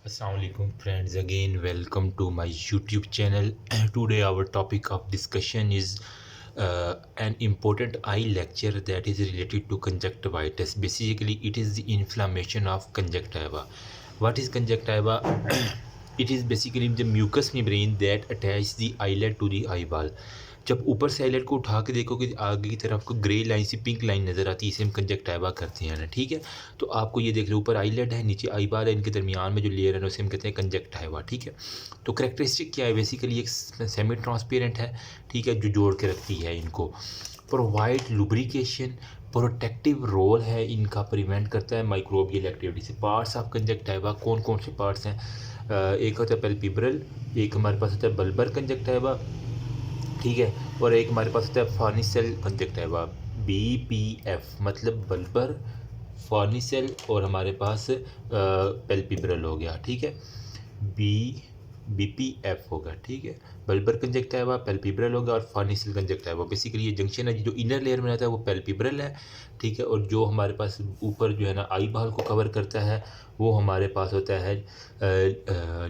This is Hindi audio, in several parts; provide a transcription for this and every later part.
Assalamualaikum friends, again welcome to my YouTube channel. Today our topic of discussion is an important eye lecture that is related to conjunctivitis. Basically it is the inflammation of conjunctiva. What is conjunctiva? It is basically the mucous membrane that attaches the eyelid to the eyeball. जब ऊपर से आईलेट को उठा के देखोगे आगे की तरफ आपको ग्रे लाइन सी पिंक लाइन नज़र आती है, इसे हम कंजक्टिवा करते हैं ना, ठीक है। तो आपको ये देख लो ऊपर आईलेट है, नीचे आईबाल है, इनके दरमियान में जो लेयर है उसे हम कहते हैं कंजक्टिवा, ठीक है। तो करेक्टरिस्टिक क्या है, बेसिकली एक सेमी ट्रांसपेरेंट है, ठीक है, जो जोड़ के रखती है इनको। प्रोवाइड लुब्रिकेशन, प्रोटेक्टिव रोल है इनका, प्रिवेंट करता है माइक्रोबियल एक्टिविटी से। पार्ट्स ऑफ कंजक्टिवा कौन कौन से पार्ट्स हैं? एक होता है पैल्पेब्रल, एक हमारे पास होता है बल्बर कंजक्टिवा, ठीक है, और एक हमारे पास होता है फॉर्निसेल कंजक्टिवा, BPF मतलब बल्बर, फॉर्निसेल और हमारे पास पैल्पेब्रल हो गया, ठीक है, BPF होगा, ठीक है। बल्बर कंजक्टिवा, पैल्पेब्रल होगा और फॉर्निसेल कंजक्टिवा। बेसिकली ये जंक्शन है, जो इनर लेयर में रहता है वो पैल्पेब्रल है, ठीक है, और जो हमारे पास ऊपर जो है ना आई बॉल को कवर करता है वो हमारे पास होता है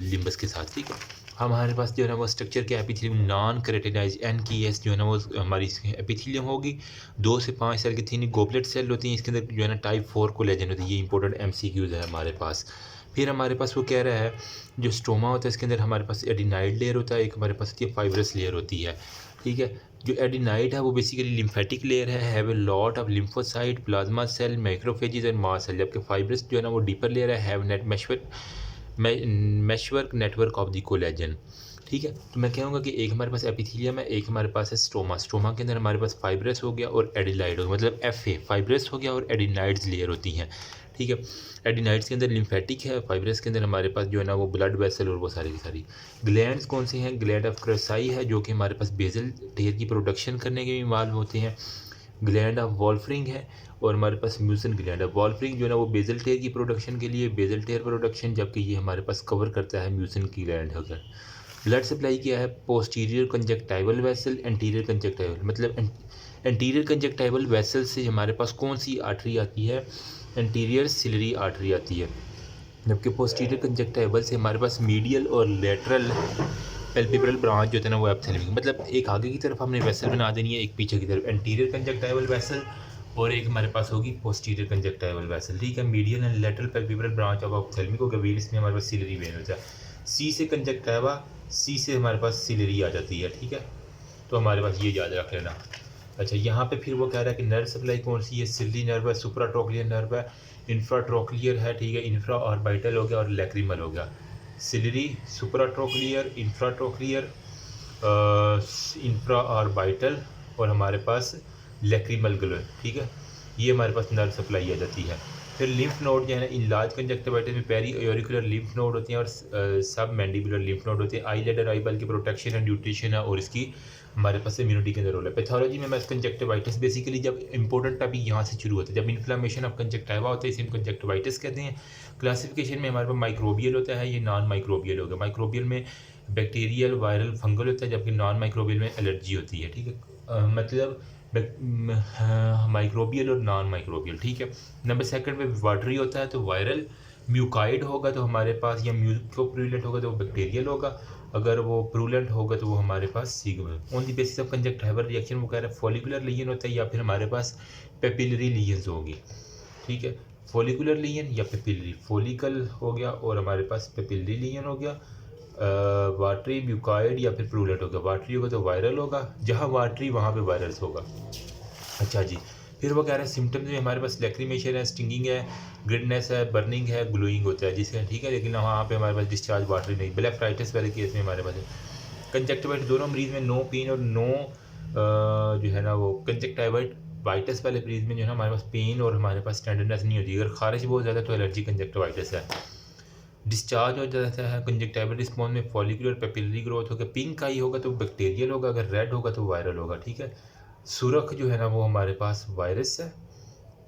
लिम्बस के साथ, ठीक है। हमारे पास जो है ना वो स्ट्रक्चर के एपिथेलियम नॉन केराटिनाइज NKS जो है ना वो हमारी एपिथेलियम होगी। 2 से 5 सेल की थी गोबलेट सेल होती हैं, इसके अंदर जो है ना टाइप 4 कोलेजन होती है। ये इंपॉर्टेंट MCQs है हमारे पास। फिर हमारे पास वो कह रहा है जो स्टोमा होता है इसके अंदर हमारे पास एडिनाइड लेयर होता है, एक हमारे पास होती है फाइब्रस लेयर होती है, ठीक है। जो एडिनाइड है वो बेसिकली लिम्फेटिक लेयर है, have a lot of lymphocyte, plasma cell, macrophages and mast cell. जबकि फाइब्रस जो है ना वो डीपर लेयर है, have net meshwork network of the collagen, ठीक है। तो मैं कहूँगा कि एक हमारे पास एपिथेलियम है, एक हमारे पास है स्टोमा। स्टोमा के अंदर हमारे पास फाइब्रस हो गया और एडिनाइड हो, मतलब FA फाइब्रस हो गया और एडिनाइड्स लेयर होती हैं, ठीक है। एडिनाइड्स के अंदर लिम्फेटिक है, फाइब्रस के अंदर हमारे पास जो है ना वो ब्लड वेसल और वो सारी की सारी। ग्लैंड्स कौन से हैं? ग्लैंड ऑफ क्रेसाई है जो कि हमारे पास बेजल टेयर की प्रोडक्शन करने के भी इन्वॉल्व होते हैं। ग्लैंड ऑफ वॉल्फरिंग है और हमारे पास म्यूसिन ग्लैंड है। वॉल्फरिंग जो है ना वो बेजल टेयर की प्रोडक्शन के लिए, बेजल टेयर प्रोडक्शन, जबकि ये हमारे पास कवर करता है म्यूसिन की ग्लैंड होकर। ब्लड सप्लाई क्या है? Posterior conjunctival vessel, anterior conjunctival, मतलब एंटीरियर कंजक्टाइवल वेसल से हमारे पास कौन सी आर्टरी आती है? एंटीरियर सिलरी आर्टरी आती है। जबकि पोस्टीरियर कंजक्टाइवल से हमारे पास मीडियल और लेटरल पैल्पेब्रल ब्रांच जो होता है ना वो एप्थेलियम, मतलब एक आगे की तरफ हमने वेसल बना देनी है, एक पीछे की तरफ एंटीरियर कंजक्टाइवल वेसल, और एक हमारे पास होगी पोस्टीरियर कंजक्टाइवल वेसल, ठीक है। Medial and lateral palpebral branch of ophthalmic होगा, वेन्स में हमारे पास सिलरी वेन होता है। C से कंजक्टिवा, C से हमारे पास सिलरी आ जाती है, ठीक है। तो हमारे पास ये याद रख लेना। अच्छा, यहाँ पे फिर वो कह रहा है कि नर्व सप्लाई कौन सी है? सिलरी नर्व है, सुप्राट्रोक्लियर नर्व है, इंफ्राट्रोक्लियर है, ठीक है, इंफ्रा ऑर्बिटल हो गया और लैक्रिमल हो गया। सिलरी, सुप्राट्रोक्लियर, इंफ्राट्रोक्लियर, इंफ्रा ऑर्बिटल और हमारे पास लैक्रिमल ग्लोर, ठीक है। ये हमारे पास नर्व सप्लाई आ जाती है। फिर लिम्फ नोड जो है ना, इन लार्ज कंजक्टिवाइटिस में पेरी एरिकुलर लिम्फ नोड होते हैं और सब मैंडिबुलर लिम्फ नोड होते हैं। आईलेड और आईबॉल की प्रोटेक्शन एंड न्यूट्रिशन है और इसकी हमारे पास इम्यूनिटी के अंदर रोल है। पैथोलॉजी में कंजक्टिवाइटिस बेसिकली जब इंपॉर्टेंट टॉपिक यहाँ से शुरू होता है, जब इन्फ्लेमेशन ऑफ कंजक्टिवा होता है इसे हम कंजक्टिवाइटिस कहते हैं। क्लासिफिकेशन में हमारे पास माइक्रोबियल होता है, ये नॉन माइक्रोबियल होगा। माइक्रोबियल में बैक्टीरियल, वायरल, फंगल होता है, जबकि नॉन माइक्रोबियल में एलर्जी होती है, ठीक है। मतलब माइक्रोबियल और नॉन माइक्रोबियल, ठीक है। नंबर सेकंड पे वाटरी होता है तो वायरल, म्यूकाइड होगा तो हमारे पास, या म्यूकोप्रूलेंट होगा तो वो बैक्टीरियल होगा, अगर वो प्रूलेंट होगा तो वो हमारे पास segment. On the basis of conjunctival reaction वो कह रहा है फॉलिकुलर लीजन होता है या फिर हमारे पास पेपिलरी लीजन्स होगी, ठीक है। फॉलिकुलर लीजन या पेपिलरी, फॉलिकल हो गया और हमारे पास पेपिलरी लीजन हो गया। वाटरी, म्यूकाइड या फिर प्रूलेंट होगा। वाटरी होगा तो वायरल होगा, जहाँ वाटरी वहाँ पे वायरस होगा। अच्छा जी, फिर वो कह रहे हैं सिम्टम्स में हमारे पास लैक्रिमेशन है, स्टिंगिंग है, ग्रिडनेस है, बर्निंग है, ग्लोइंग होता है जिसका, ठीक है। लेकिन वहाँ पे हमारे पास डिस्चार्ज वाटरी नहीं। ब्लेफराइटिस वाले केस में हमारे पास कंजक्टिवाइटिस दोनों मरीज में नो पेन और नो जो है ना वो कंजक्टिवाइटिस वाले मरीज में जो है ना हमारे पास पेन और हमारे पास टेंडरनेस नहीं होती। अगर खारिश बहुत ज़्यादा तो एलर्जी कंजक्टिवाइटिस है। डिस्चार्ज हो जाता है कंजक्टिवल रिस्पॉन्स में फॉलिकुलर पेपिलरी ग्रोथ होगा। पिंक आई होगा तो बैक्टीरियल होगा, अगर रेड होगा तो वायरल होगा, ठीक है। सुरख जो है ना वो हमारे पास वायरस है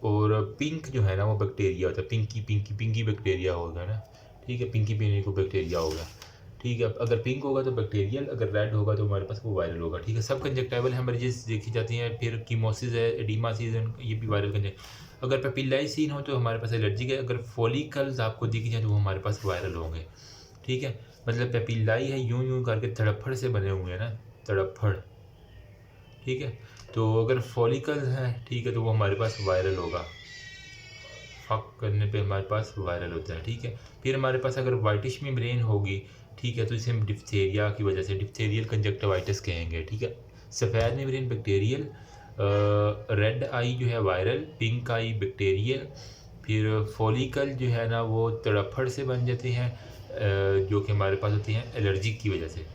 और पिंक जो है ना वो बैक्टीरिया होता है। पिंकी बैक्टीरिया होगा ना, ठीक है, पिंकी पीने को बैक्टीरिया होगा, ठीक है। अगर पिंक होगा तो बैक्टीरियल, अगर रेड होगा तो हमारे पास वो वायरल होगा, ठीक है। सब कंजक्टिवल हेमरेजेस देखी जाती हैं। फिर कीमोसिस है, एडिमासिस है, ये भी वायरल अगर पेपिलाई सीन हो तो हमारे पास एलर्जिक है। अगर फॉलिकल्स आपको दिख जाए तो वो हमारे पास वायरल होंगे। ठीक है, मतलब पेपिलाई है यूं यूं करके तड़फड़ से बने हुए हैं ना, तड़फड़। ठीक है, तो अगर फॉलिकल्स हैं, ठीक है, तो वो हमारे पास वायरल होगा। फक करने पे हमारे पास वायरल होता है। ठीक है, फिर हमारे पास अगर वाइटिश मेम्ब्रेन होगी, ठीक है, तो इसे हम डिप्थेरिया की वजह से डिप्थेरियल कंजक्टिवाइटिस कहेंगे। ठीक है, सफ़ेद मेम्ब्रेन बैक्टीरियल, रेड आई जो है वायरल, पिंक आई बैक्टीरियल, फिर फॉलिकल जो है ना वो तड़फड़ से बन जाते हैं, जो कि हमारे पास होती हैं एलर्जिक की वजह से।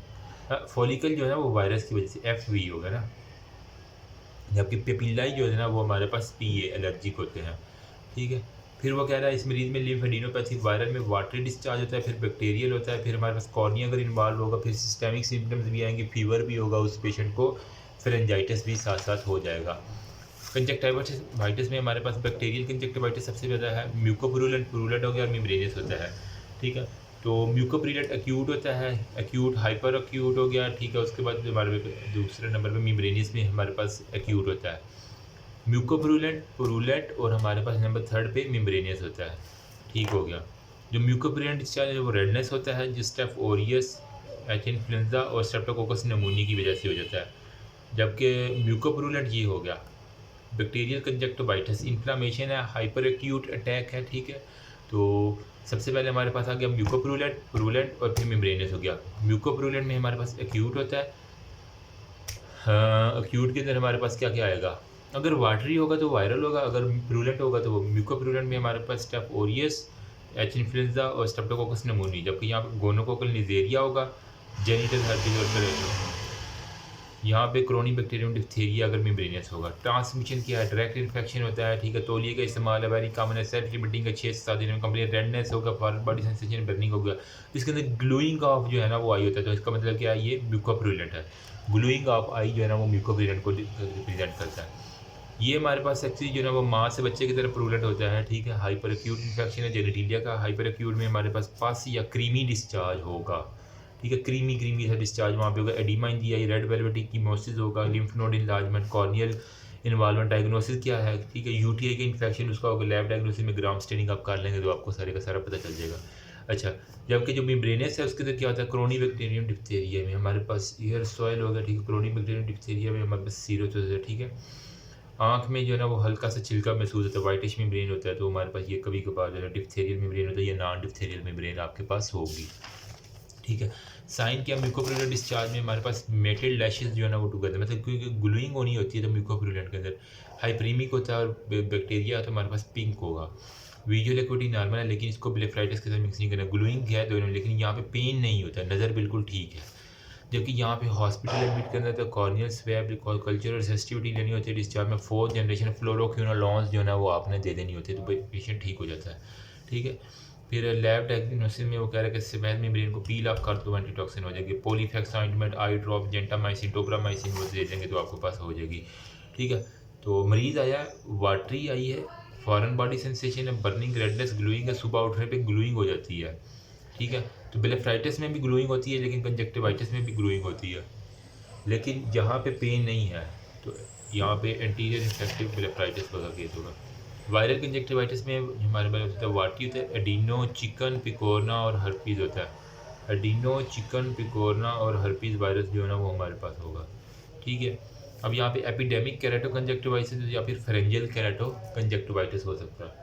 फॉलिकल जो है ना वो वायरस की वजह से FV होगा ना, जबकि पेपिलाई जो है ना वो हमारे पास PA एलर्जिक होते हैं। ठीक है, फिर वो कह रहा है इस मरीज़ में लिम्फेडिनोपैथी वायरल में वाटरी डिस्चार्ज होता है, फिर बैक्टीरियल होता है, फिर हमारे पास कॉर्निया अगर इन्वॉल्व होगा, फिर सिस्टेमिक सिम्टम्स भी आएंगे, फीवर भी होगा उस पेशेंट को, फिर एंजाइटिस भी साथ साथ हो जाएगा। कंजक्टिवाइटिस में हमारे पास बैक्टीरियल कंजक्टिवाइटिस सबसे ज़्यादा है, म्यूकोपुरुलेंट पुरुलेंट हो गया और मेम्ब्रेनियस होता है। ठीक है, तो म्यूकोपुरुलेंट एक्यूट होता है, एक्यूट हाइपर एक्यूट हो गया। ठीक है, उसके बाद हमारे दूसरे नंबर पर मेम्ब्रेनियस में हमारे पास एक्यूट होता है, म्यूकोपुरुलेंट पुरुलेंट, और हमारे पास नंबर 3 पे मेम्ब्रेनियस होता है। ठीक हो गया, जो म्यूकोपुरुलेंट डिस्चार्ज है वो रेडनेस होता है, जो स्टेफ ओरियस, एच इन्फ्लुएंजा और स्ट्रेप्टोकोकस निमोनिया की वजह से हो जाता है। जबकि म्यूकोपुरुलेंट ये हो गया बैक्टीरियल कंजक्टिवाइटिस, इन्फ्लामेशन है, हाइपर एक्यूट अटैक है। ठीक है, तो सबसे पहले हमारे पास आ गया म्यूकोपुरुलेंट पुरुलेंट और फिर मेम्ब्रेनियस हो गया। म्यूकोपुरुलेंट में हमारे पास एक्यूट होता है, एक्यूट के अंदर हमारे पास क्या क्या आएगा, अगर वाटरी होगा तो वायरल होगा, अगर प्रूलेंट होगा तो वो म्यूकोप्रूलेंट में हमारे पास स्टेफ ओरियस, एच इन्फ्लुएंजा और स्ट्रेप्टोकोकस निमोनिया, जबकि यहाँ पे गोनोकोकल निजेरिया होगा, जेनिटल हेर्पेस और मेलेरिया। यहाँ पे क्रोनिक बैक्टीरियम डिप्थीरिया अगर मेम्ब्रेनियस होगा। ट्रांसमिशन क्या है, डायरेक्ट इन्फेक्शन होता है। ठीक है, तौलिए का इस्तेमाल है, वेरी कॉमन है, सेल्फ लिमिटिंग है, 6 से 7 दिन में कंप्लीट, रेडनेस होगा, फॉरेन बॉडी सेंसेशन, बर्निंग होगा। इसके अंदर ग्लोइंग ऑफ जो है ना वो आई होता है, तो इसका मतलब क्या है, ये म्यूकोप्रूलेंट है। ग्लोइंग ऑफ आई जो है ना वो म्यूकोप्रूलेंट को रिप्रेजेंट करता है। ये हमारे पास एक्चुअली जो है ना वो माँ से बच्चे की तरफ प्रूलेंट होता है। ठीक है, हाइपर एक्यूट इन्फेक्शन है जेनेटिलिया का, हाइपर एक्यूट में हमारे पास पस या क्रीमी डिस्चार्ज होगा। ठीक है, क्रीमी सा डिस्चार्ज वहाँ पे होगा, एडिमा इन दी आई, रेड वेलवेटी कीमोसिस होगा, lymph node enlargement, corneal involvement. Diagnosis क्या है, ठीक है, UTI का इन्फेक्शन उसका होगा, लैब डायग्नोसिस में ग्राम स्टेनिंग आप कर लेंगे तो आपको सारे का सारा पता चल जाएगा। अच्छा, जबकि जो मेम्ब्रेनियस है उसके अंदर क्या होता है, क्रोनिक बैक्टीरियम डिप्थीरिया में हमारे पास एयर सॉइल होगा। ठीक है, क्रोनिक बैक्टीरियम डिप्थीरिया में हमारे पास सीरोसिस है। ठीक है, आँख में जो है ना वो हल्का सा छिलका महसूस होता है, वाइटिश मेम्ब्रेन होता है, तो हमारे पास ये कभी कभार जो है डिप्थेरियल मेम्ब्रेन होता है या नॉन डिप्थेरियल मेम्ब्रेन आपके पास होगी। ठीक है, साइन क्या, म्यूकोप्रूलेंट डिस्चार्ज में हमारे पास मेटेड लैशेस जो है ना वो टुगेदर, मतलब क्योंकि ग्लूइंग होनी होती है तो म्यूकोप्रूलेंट के अंदर हाइपरीमिक होता है, और बैक्टीरिया तो हमारे पास पिंक होगा। विजुअल एक्विटी नॉर्मल है, लेकिन इसको ब्लेफराइटिस के साथ मिक्स नहीं करना। ग्लूइंग है दोनों, लेकिन यहाँ पे पेन नहीं होता, नज़र बिल्कुल ठीक है। जबकि यहाँ पे हॉस्पिटल एडमिट करना तो कॉर्नियल स्वैब कल्चर और सेंसिटिविटी लेनी होती है। डिस्चार्ज में 4th जनरेशन फ्लोरोक्विनोलॉन्स जो है ना वो आपने दे देनी होती है, तो पेशेंट ठीक हो जाता है। ठीक है, फिर लैब डायग्नोसिस में वो कह रहा है कि सफ़ेद मेम्ब्रेन को पील ऑफ कर दो, एंटीटॉक्सिन हो जाएगी। पॉलीफेक्स ऑइंटमेंट, आई ड्रॉप, जेंटामाइसिन, टोब्रामाइसिन वो दे देंगे तो आपके पास हो जाएगी। ठीक है, तो मरीज़ आया, वाटरी आई है, फॉरेन बॉडी सेंसेशन है, बर्निंग, रेडनेस, ग्लोइंग है, सुबह उठने पे ग्लोइंग हो जाती है। ठीक है, तो ब्लेफराइटिस में भी ग्लोइंग होती है, लेकिन कंजक्टिवाइटिस में भी ग्लोइंग होती है, लेकिन यहाँ पे पेन नहीं है, तो यहाँ पे एंटीरियर इन्फेक्टिव ब्लेफराइटिस का केस होगा। वायरल कंजक्टिवाइटिस में हमारे पास होता है वाटी होता है, एडिनो, चिकन, पिकोरना और हर्पीज़ होता है। एडिनो, चिकन, पिकोरना और हर्पीज़ वायरस जो है ना वो हमारे पास होगा। ठीक है, अब यहाँ पे एपिडेमिक कैरेटो कंजक्टिवाइटिस या फिर फेरेंजियल कैरेटो कंजक्टिवाइटिस हो सकता है।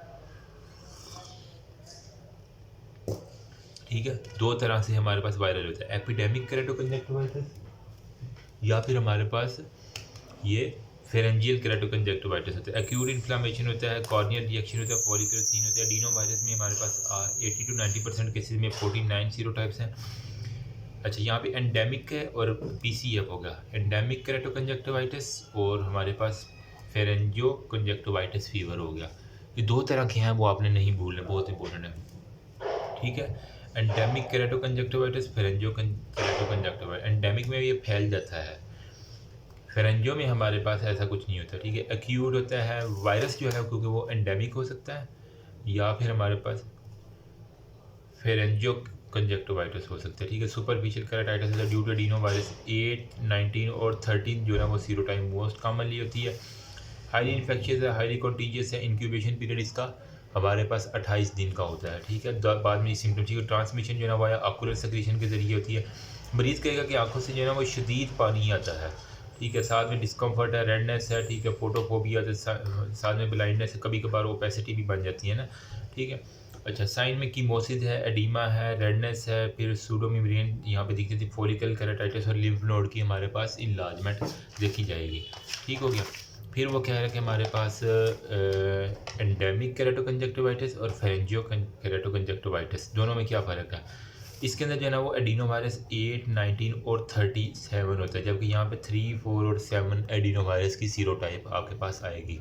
ठीक है, 2 तरह से हमारे पास वायरल होता है, एपिडेमिक कैरेटो कंजक्टिवाइटिस या फिर हमारे पास ये फेरेंजियल कैरेटो कंजक्टिवाइटिस होता है। एक्यूट इन्फ्लामेशन होता है, कॉर्नियल रिएक्शन होता है, फॉलिकुलर सीन होता है। एडिनो वायरस में हमारे पास 80 to 90% केसेस में 49 सीरोटाइप्स हैं। अच्छा, यहाँ पे एंडेमिक है और PCF होगा, एंडेमिक कैरेटो कंजक्टिवाइटिस, और हमारे पास फेरेंजियो कंजक्टिवाइटिस फीवर हो गया। ये 2 तरह के हैं, वो आपने नहीं भूलना, बहुत इंपॉर्टेंट है। ठीक है, एंडेमिक कैरेटो कंजक्टिवाइटिस, फेरेंजियो कैरेटो कंजक्टिवाइटिस। एंडेमिक में ये फैल जाता है, फेरेंजियो में हमारे पास ऐसा कुछ नहीं होता। ठीक है, एक्यूट होता है, वायरस जो है क्योंकि वो एंडेमिक हो सकता है, या फिर हमारे पास फेरेंजियो कंजक्टिवाइटिस हो सकता है। ठीक है, सुपरफिशियल केराटाइटिस है ड्यू टू एडिनो वायरस 8, 19 और 13 जो है ना वो सीरोटाइप मोस्ट कॉमनली होती है। हाईली इन्फेक्शियस है, हाईली कॉन्टीजियस है, इंक्यूबेशन पीरियड इसका हमारे पास 28 दिन का होता है, ठीक है। बाद में सिम्टम्स की ट्रांसमिशन जो है ना वो आकुलर सेक्रेशन के ज़रिए होती है। मरीज़ कहेगा कि आंखों से जो है ना वो शदीद पानी आता है, ठीक है। साथ में डिस्कम्फर्ट है, रेडनेस है, ठीक है, फोटोफोबिया, साथ में ब्लाइंडनेस है, कभी कभार ओपेसिटी भी बन जाती है ना, ठीक है। अच्छा, साइन में कीमोसिस है, एडीमा है, रेडनेस है, फिर सूडोमेम्ब्रेन यहाँ पे दिखती थी, फॉलिकल केराटाइटिस और लिम्फ नोड की हमारे पास इनलार्जमेंट देखी जाएगी, ठीक हो गया। फिर वो कह रहा है कि हमारे पास एंडेमिक केराटोकंजक्टिवाइटिस और फेरेंजियो केराटोकंजक्टिवाइटिस दोनों में क्या फ़र्क है। इसके अंदर जो है ना वो एडिनोवायरस 8, 19 और 37 होता है, जबकि यहाँ पे 3, 4 और 7 एडिनोवायरस की सीरोटाइप आपके पास आएगी,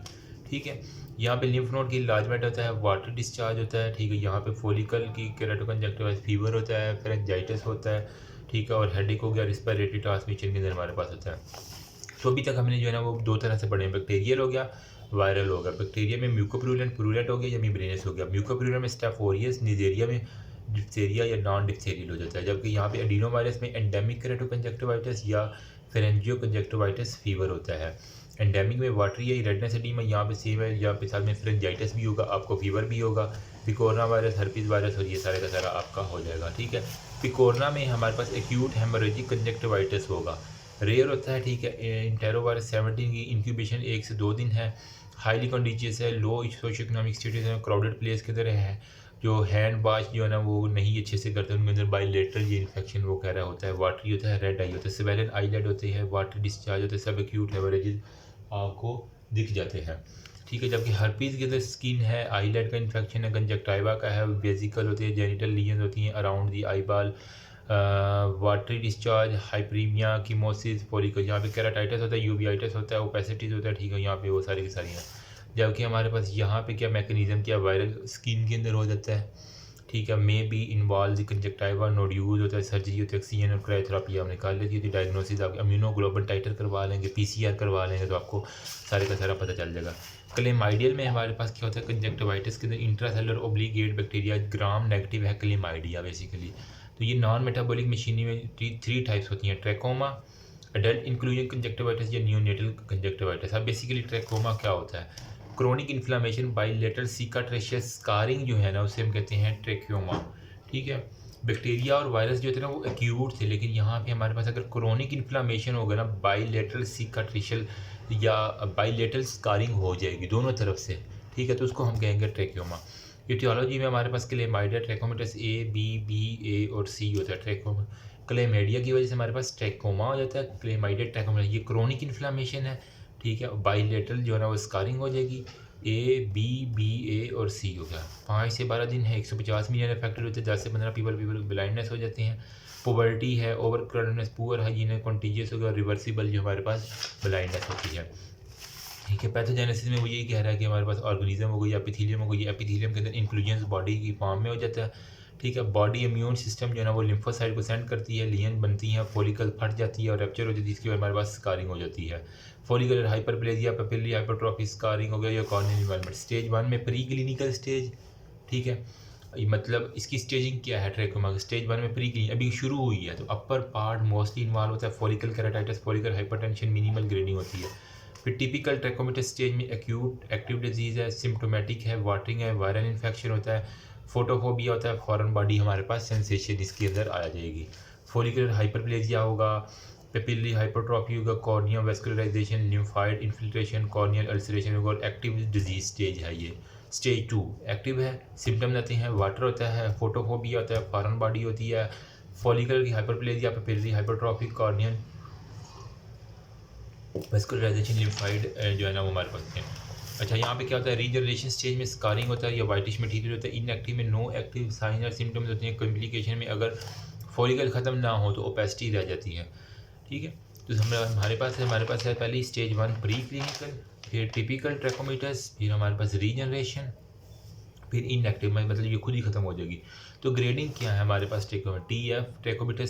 ठीक है। यहाँ पे लिम्फ नोड की इन्लार्जमेंट होता है, वाटर डिस्चार्ज होता है, ठीक है। यहाँ पे फॉलिकल की केराटोकंजक्टिवाइटिस फीवर होता है, फेरेंजाइटिस होता है, ठीक है, और हेडेक हो गया, रिस्पिरेटरी ट्रांसमिशन के अंदर हमारे पास होता है। तो अभी तक हमने जो है ना वो दो तरह से पढ़े हैं, बैक्टीरियल हो गया, वायरल हो गया। बैक्टीरिया में म्यूकोप्रूलेंट प्रूलेंट हो गया या मेम्ब्रेनस हो गया। म्यूकोप्रूलेंट में स्टेफ ऑरियस, निजेरिया में डिप्थेरिया या नॉन डिप्थेरियल हो जाता है, जबकि यहाँ पे एडिनोवायरस में एंडेमिक केराटोकंजक्टिवाइटिस या फेरेंजियो कंजक्टिवाइटिस फीवर होता है। एंडेमिक में वाटरी या रेडनेस एडीमा यहाँ पे सेम है, यहाँ पे साथ में फेरेंजाइटिस भी होगा, आपको फीवर भी होगा। पिकोरना वायरस, हर्पीज वायरस और ये सारे का सारा आपका हो जाएगा, ठीक है। पिकोरना में हमारे पास एक्यूट हेमोरेजिक कंजक्टिवाइटिस होगा, रेयर होता है, ठीक है। इंटेरोवायरस 17 की इंक्यूबेशन 1 से 2 दिन है, हाईली कॉन्टीजियस है, लो सोशो इकोनॉमिक स्टेटस है, क्राउडेड प्लेस की तरह है। जो हैंड वॉश जो है ना वो नहीं अच्छे से करते, उनके अंदर बाइलेटरल ये इन्फेक्शन वो कह रहा होता है, वाटरी होता है, रेड आई होता है, सिवेलन आईलेट होते हैं, वाटर डिस्चार्ज होता है, सब एक्यूट हेमोरेजेस आपको दिख जाते हैं, ठीक है। जबकि हर्पीज़ के अंदर स्किन है, आईलेट का इन्फेक्शन है, कंजक्टाइवा का है, वेजिकल होती है, जेनिटल लीजन होती हैं अराउंड दी आई बाल, वाटरी डिस्चार्ज, हाइपरीमिया, कीमोसिस, फॉलिकल, यहाँ पे केराटाइटिस होता है, यूवीआइटिस होता है, ओपेसिटीज होता है, ठीक है। यहाँ पे वो सारी की सारी हैं। जबकि हमारे पास यहाँ पे क्या मैकेनिज्म, क्या वायरल स्किन के अंदर हो जाता है, ठीक है। May be involve conjunctiva, nodule होता है, सर्जरी होती है, ऑक्सीजन और क्रायोथेरेपी आप निकाल लेती होती है, डायग्नोसिस आप इम्यूनोग्लोबुलिन टाइटर करवा लेंगे, पीसीआर करवा लेंगे, तो आपको सारे का सारा पता चल जाएगा। क्लेमाइडियल में हमारे पास क्या होता है, कंजक्टिवाइटिस के अंदर intracellular obligate bacteria gram negative है क्लेमाइडिया बेसिकली। तो ये नॉन मेटाबॉलिक मशीनरी में 3 टाइप्स होती हैं, ट्रैकोमा, एडल्ट इंक्लूजन कंजक्टिवाइटिस या न्यूनेटल कंजक्टिवाइटिस। अब बेसिकली ट्रैकोमा क्या होता है, क्रोनिक इन्फ्लामेशन बाइलेटरल सिकाट्रेशियस स्कारिंग जो है ना उसे हम कहते हैं ट्रैकोमा, ठीक है। बैक्टीरिया और वायरस जो थे ना वो एक्यूट थे, लेकिन यहाँ पे हमारे पास अगर क्रोनिक इन्फ्लामेशन होगा ना, बाइलेटरल सिकाट्रेशियल या बाइलेटरल स्कारिंग हो जाएगी दोनों तरफ से, ठीक है, तो उसको हम कहेंगे ट्रैकोमा। एटियोलॉजी में हमारे पास क्लेमाइडिया, ट्रैकोमेटस A, B, और C होता है ट्रैकोमा। क्लेमाइडिया की वजह से हमारे पास ट्रैकोमा हो जाता है, क्लेमाइडिया ट्रैकोमेटस ये क्रोनिक इन्फ्लामेशन है, ठीक है। बाइलेटरल जो है ना वो स्कारिंग हो जाएगी, A, और C हो गया। 5 से 12 दिन है, 150 मिलियन अफेक्टेड होते हैं, 10 से 15 पीपल ब्लाइंडनेस हो जाते हैं, पोवर्टी है, ओवर क्राउडेडनेस, पुअर हाइजीन है, कॉन्टीजियस हो गया, रिवर्सिबल जो हमारे पास ब्लाइंडनेस होती है, ठीक है। पैथोजेनेसिस में वो यही कह रहा है कि हमारे पास ऑर्गेनिज्म हो गई, एपिथेलियम हो गई, एपिथेलियम के अंदर इन्फ्लुएंस बॉडी की फॉर्म में हो जाता है, ठीक है। बॉडी इम्यून सिस्टम जो है ना वो लिम्फोसाइट को सेंड करती है, लीजन बनती है, फॉलिकल फट जाती है और रैप्चर हो जाती है, जिसकी वजह हमारे पास स्कारिंग हो जाती है। Follicular hyperplasia, papillary hypertrophy, scarring हो गया, या कॉर्नियल इन्वॉल्वमेंट। स्टेज 1 में प्री क्लिनिकल स्टेज, ठीक है। मतलब इसकी स्टेजिंग क्या है ट्रैकोमा की, स्टेज 1 में प्री क्लिनिक अभी शुरू हुई है, तो अपर पार्ट मोस्टली इन्वॉल्व होता है, follicle keratitis, follicle hypertension, minimal grading होती है। फिर टिपिकल ट्रैकोमेटस स्टेज में एक्यूट एक्टिव डिजीज़ है, सिम्टोमेटिक है, वाटरिंग है, वायरल इन्फेक्शन होता है, फोटोफोबिया होता है, फॉरेन बॉडी हमारे पास सेंसेशन इसके अंदर आ जाएगी। फॉलिकुलर हाइपरप्लेजिया होगा, पेपिलरी हाइपरट्रॉफी होगा, cornea vascularisation, lymphoid infiltration, corneal ulceration होगा, और एक्टिव डिजीज स्टेज है ये। स्टेज 2 एक्टिव है, सिम्टम्स आते हैं, वाटर होता है, फोटोफोबिया होता है, फॉरेन बॉडी होती है, फॉलिकुलर की hyperplasia, papillary hypertrophy, corneal vascularisation, lymphoid जो है ना वो हमारे पास है। अच्छा, यहाँ पे क्या होता है, रीजनरेशन स्टेज में स्कारिंग होता है या वाइटिश मटीरियल होता है, इनएक्टिव में नो एक्टिव साइन और सिम्टम्स होते हैं, कॉम्प्लिकेशन में अगर फॉलिकल ख़त्म ना हो तो ओपेसिटी रह जाती है, ठीक है। तो हमारे पास है पहले स्टेज 1 प्री क्लिनिकल, फिर टिपिकल ट्रैकोमेटस, फिर हमारे पास रीजनरेशन, फिर इनएक्टिव मतलब ये खुद ही ख़त्म हो जाएगी। तो ग्रेडिंग क्या है हमारे पास ट्रैकोमेटस